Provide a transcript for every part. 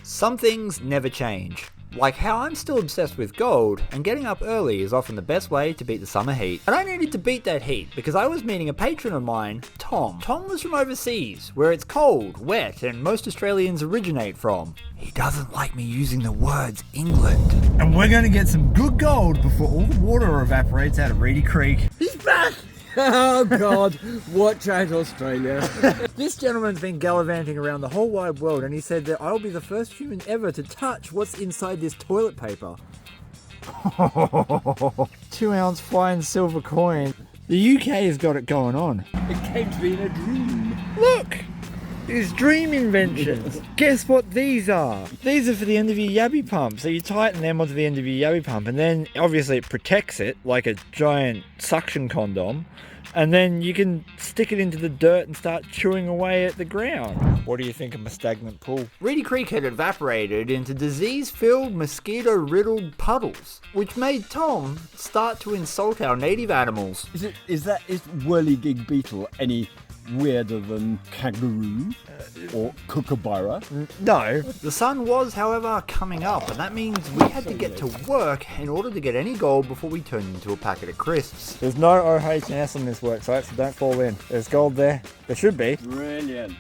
Some things never change. Like how I'm still obsessed with gold, and getting up early is often the best way to beat the summer heat. And I needed to beat that heat because I was meeting a patron of mine, Tom. Tom was from overseas, where it's cold, wet, and most Australians originate from. He doesn't like me using the words England. And we're gonna get some good gold before all the water evaporates out of Reedy Creek. He's back! Oh God, watch out Australia. This gentleman's been gallivanting around the whole wide world, and he said that I'll be the first human ever to touch what's inside this toilet paper. 2-ounce fine silver coin. The UK has got it going on. It came to me in a dream. Look! These dream inventions. Guess what these are? These are for the end of your yabby pump. So you tighten them onto the end of your yabby pump, and then obviously it protects it like a giant suction condom. And then you can stick it into the dirt and start chewing away at the ground. What do you think of my stagnant pool? Reedy Creek had evaporated into disease-filled, mosquito-riddled puddles, which made Tom start to insult our native animals. Is whirligig beetle any weirder than kangaroo or kookaburra? No. The sun was, however, coming up, and that means we had to get to work in order to get any gold before we turned into a packet of crisps. There's no OH&S on this worksite, so don't fall in. There's gold there. There should be. Brilliant.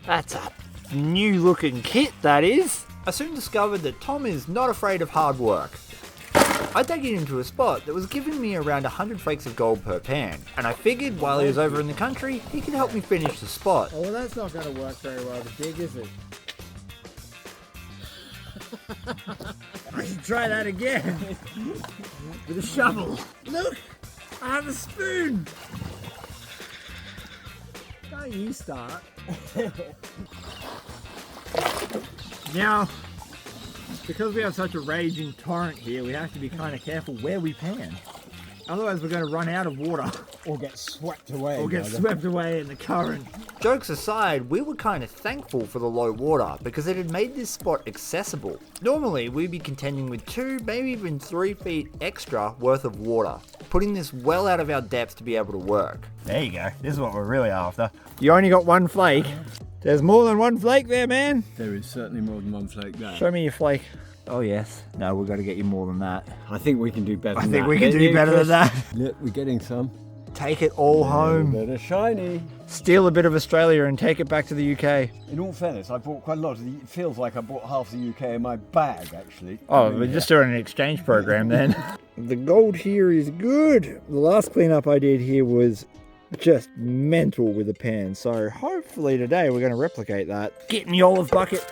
That's a new looking kit, that is. I soon discovered that Tom is not afraid of hard work. I dug it into a spot that was giving me around 100 flakes of gold per pan, and I figured while he was over in the country, he could help me finish the spot. Oh, well, that's not going to work very well to dig, is it? I should try that again. With a shovel. Look, I have a spoon. Now you start. Now, because we have such a raging torrent here, we have to be kind of careful where we pan. Otherwise we're going to run out of water. Or get swept away. Or get swept away in the current. Jokes aside, we were kind of thankful for the low water because it had made this spot accessible. Normally we'd be contending with 2, maybe even 3 feet extra worth of water, putting this well out of our depth to be able to work. There you go, this is what we're really after. You only got 1 flake. There's more than 1 flake there, man. There is certainly more than 1 flake there. Show me your flake. Oh yes. No, we've got to get you more than that. I think we can do better than that. I think we can do better than that. Look, we're getting some. Take it all home. A bit of shiny. Steal a bit of Australia and take it back to the UK. In all fairness, I bought quite a lot. It feels like I bought half the UK in my bag, actually. Oh, we're just doing an exchange program then. The gold here is good. The last cleanup I did here was just mental with the pan. So hopefully today we're going to replicate that. Get in the olive bucket.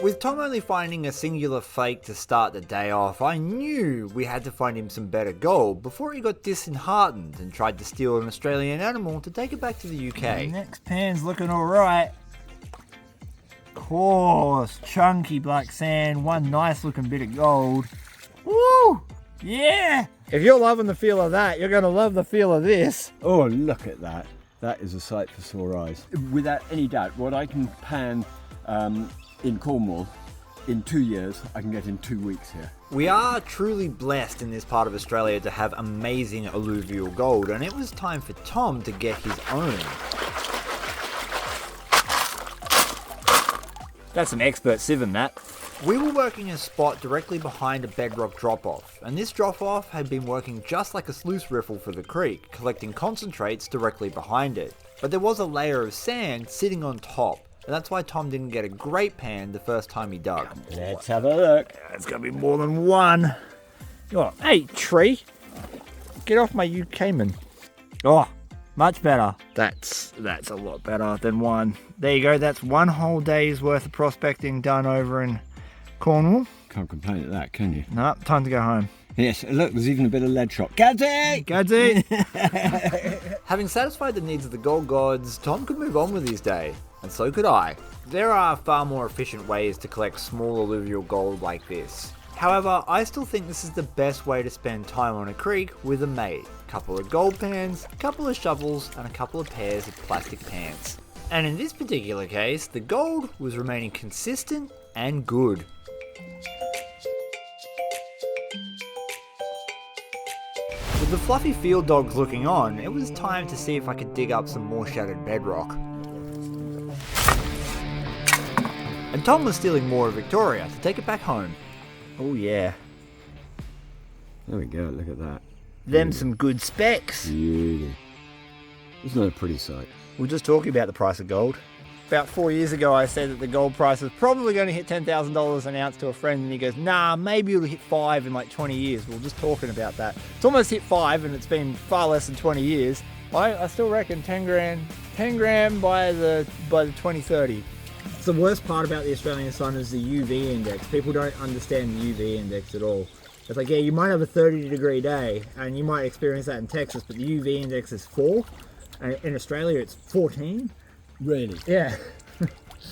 With Tom only finding a singular flake to start the day off, I knew we had to find him some better gold before he got disheartened and tried to steal an Australian animal to take it back to the UK. The next pan's looking alright. Coarse, chunky black sand, one nice looking bit of gold. Woo! Yeah! If you're loving the feel of that, you're going to love the feel of this. Oh, look at that. That is a sight for sore eyes. Without any doubt, what I can pan in Cornwall in 2 years, I can get in 2 weeks here. We are truly blessed in this part of Australia to have amazing alluvial gold, and it was time for Tom to get his own. That's an expert sieving, that. We were working a spot directly behind a bedrock drop-off, and this drop-off had been working just like a sluice riffle for the creek, collecting concentrates directly behind it. But there was a layer of sand sitting on top, and that's why Tom didn't get a great pan the first time he dug. Let's have a look. It's gonna be more than 1. Oh, hey, tree! Get off my UK man. Oh, much better. That's a lot better than 1. There you go, that's 1 whole day's worth of prospecting done over in Cornwall. Can't complain at that, can you? No, time to go home. Yes, look, there's even a bit of lead shot. Gadsy! Gadsy! Having satisfied the needs of the gold gods, Tom could move on with his day, and so could I. There are far more efficient ways to collect small alluvial gold like this. However, I still think this is the best way to spend time on a creek with a mate. A couple of gold pans, a couple of shovels, and a couple of pairs of plastic pants. And in this particular case, the gold was remaining consistent and good. The With the fluffy field dogs looking on, it was time to see if I could dig up some more shattered bedrock. And Tom was stealing more of Victoria to take it back home. Oh yeah. There we go, look at that. Them some good specs. Beauty. Isn't that a pretty sight? We're just talking about the price of gold. About 4 years ago, I said that the gold price was probably going to hit $10,000 an ounce to a friend, and he goes, nah, maybe it'll hit 5 in like 20 years. We were just talking about that. It's almost hit 5, and it's been far less than 20 years. I still reckon 10 grand by the 2030. It's the worst part about the Australian sun is the UV index. People don't understand the UV index at all. It's like, yeah, you might have a 30-degree day, and you might experience that in Texas, but the UV index is 4. And in Australia, it's 14. Really? Yeah.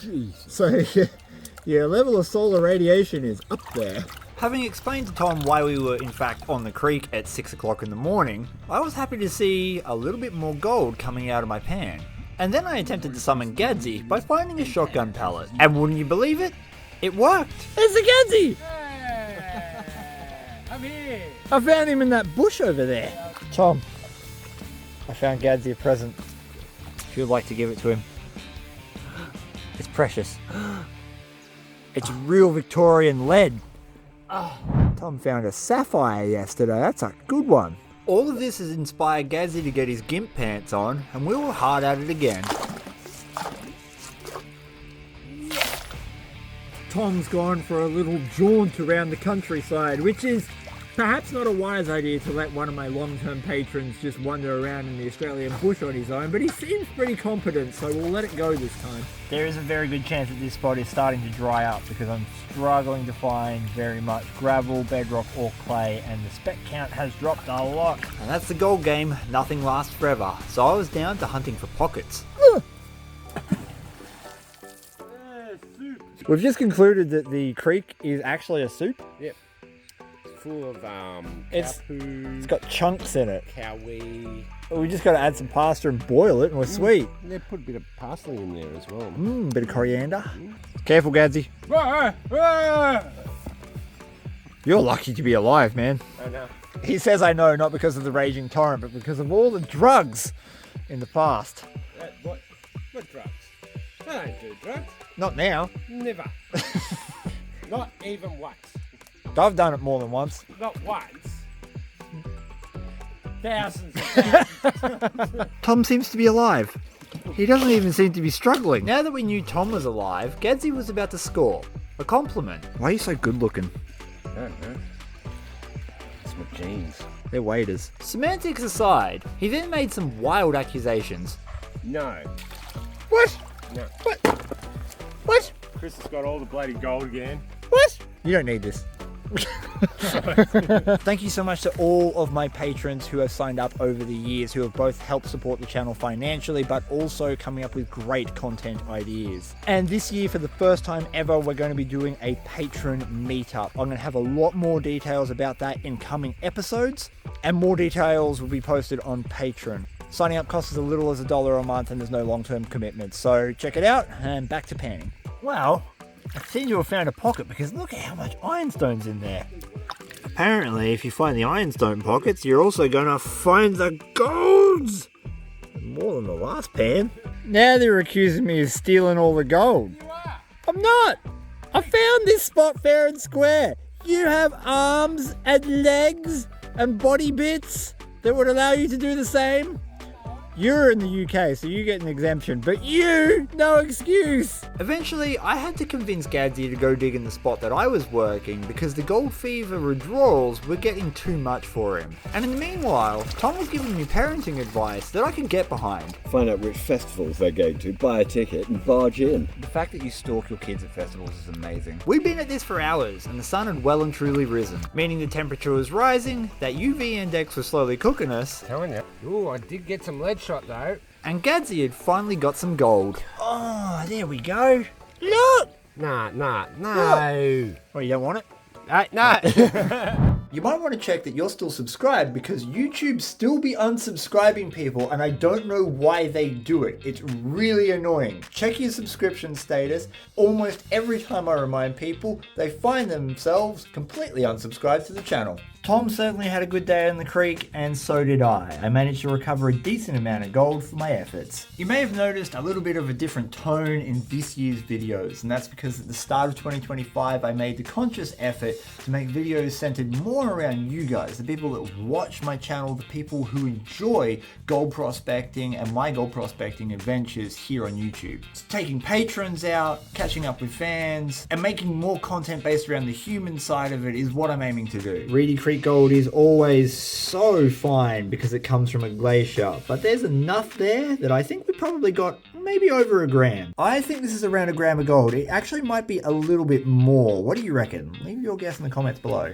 Jeez. So, your level of solar radiation is up there. Having explained to Tom why we were in fact on the creek at 6 o'clock in the morning, I was happy to see a little bit more gold coming out of my pan. And then I attempted to summon Gadsy by finding a shotgun pellet. And wouldn't you believe it? It worked! It's a Gadsy! Hey, I'm here. I found him in that bush over there. Tom, I found Gadsy a present. If you'd like to give it to him. It's precious. It's real Victorian lead. Tom found a sapphire yesterday. That's a good one. All of this has inspired Gadsy to get his gimp pants on, and we were hard at it again. Tom's gone for a little jaunt around the countryside, which is perhaps not a wise idea to let one of my long-term patrons just wander around in the Australian bush on his own, but he seems pretty competent, so we'll let it go this time. There is a very good chance that this spot is starting to dry up because I'm struggling to find very much gravel, bedrock or clay, and the spec count has dropped a lot. And that's the gold game, nothing lasts forever, so I was down to hunting for pockets. We've just concluded that the creek is actually a soup. Yep. Full of It's got chunks in it. cowie. We just got to add some pasta and boil it, and we're sweet. They put a bit of parsley in there as well. Bit of coriander. Careful, Gadsy. You're lucky to be alive, man. I know. He says I know, not because of the raging torrent, but because of all the drugs in the past. What drugs? I don't do drugs. Not now. Never. Not even once. I've done it more than once. Not once. Thousands of thousands. Tom seems to be alive. He doesn't even seem to be struggling. Now that we knew Tom was alive, Gadsy was about to score. A compliment. Why are you so good looking? I don't know. It's my genes. They're waiters. Semantics aside, he then made some wild accusations. No. What? No. What? What? Chris has got all the bloody gold again. What? You don't need this. Thank you so much to all of my patrons who have signed up over the years, who have both helped support the channel financially, but also coming up with great content ideas. And this year, for the first time ever, we're going to be doing a patron meetup. I'm going to have a lot more details about that in coming episodes, and more details will be posted on Patreon. Signing up costs as little as $1 a month, and there's no long-term commitment. So check it out, and back to panning. Wow. I seem to have found a pocket because look at how much ironstone's in there. Apparently, if you find the ironstone pockets, you're also going to find the golds. More than the last pan. Now they're accusing me of stealing all the gold. You are. I'm not. I found this spot fair and square. You have arms and legs and body bits that would allow you to do the same. You're in the UK, so you get an exemption, but you, no excuse. Eventually, I had to convince Gadsy to go dig in the spot that I was working because the gold fever withdrawals were getting too much for him. And in the meanwhile, Tom was giving me parenting advice that I could get behind. Find out which festivals they're going to, buy a ticket and barge in. The fact that you stalk your kids at festivals is amazing. We'd been at this for hours, and the sun had well and truly risen, meaning the temperature was rising, that UV index was slowly cooking us, Telling you. Ooh, I did get some lead shot though. and Gadsy had finally got some gold. Oh, there we go. Look! No. Oh, you don't want it? No. You might want to check that you're still subscribed because YouTube still be unsubscribing people and I don't know why they do it. It's really annoying. Check your subscription status. Almost every time I remind people, they find themselves completely unsubscribed to the channel. Tom certainly had a good day in the creek, and so did I. I managed to recover a decent amount of gold for my efforts. You may have noticed a little bit of a different tone in this year's videos, and that's because at the start of 2025 I made the conscious effort to make videos centered more around you guys, the people that watch my channel, the people who enjoy gold prospecting and my gold prospecting adventures here on YouTube. It's taking patrons out, catching up with fans, and making more content based around the human side of it is what I'm aiming to do. Reedy Creek gold is always so fine because it comes from a glacier, but there's enough there that I think we probably got maybe over a gram. I think this is around a gram of gold. It actually might be a little bit more. What do you reckon? Leave your guess in the comments below.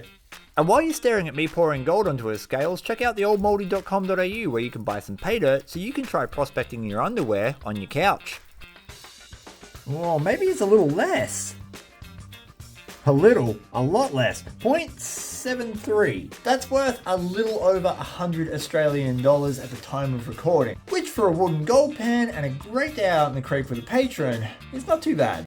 And while you're staring at me pouring gold onto his scales, check out theoldmoldy.com.au where you can buy some pay dirt so you can try prospecting your underwear on your couch. Oh, maybe it's a little less. A lot less. 0.73. That's worth a little over 100 Australian dollars at the time of recording, which for a wooden gold pan and a great day out in the creek with a patron is not too bad.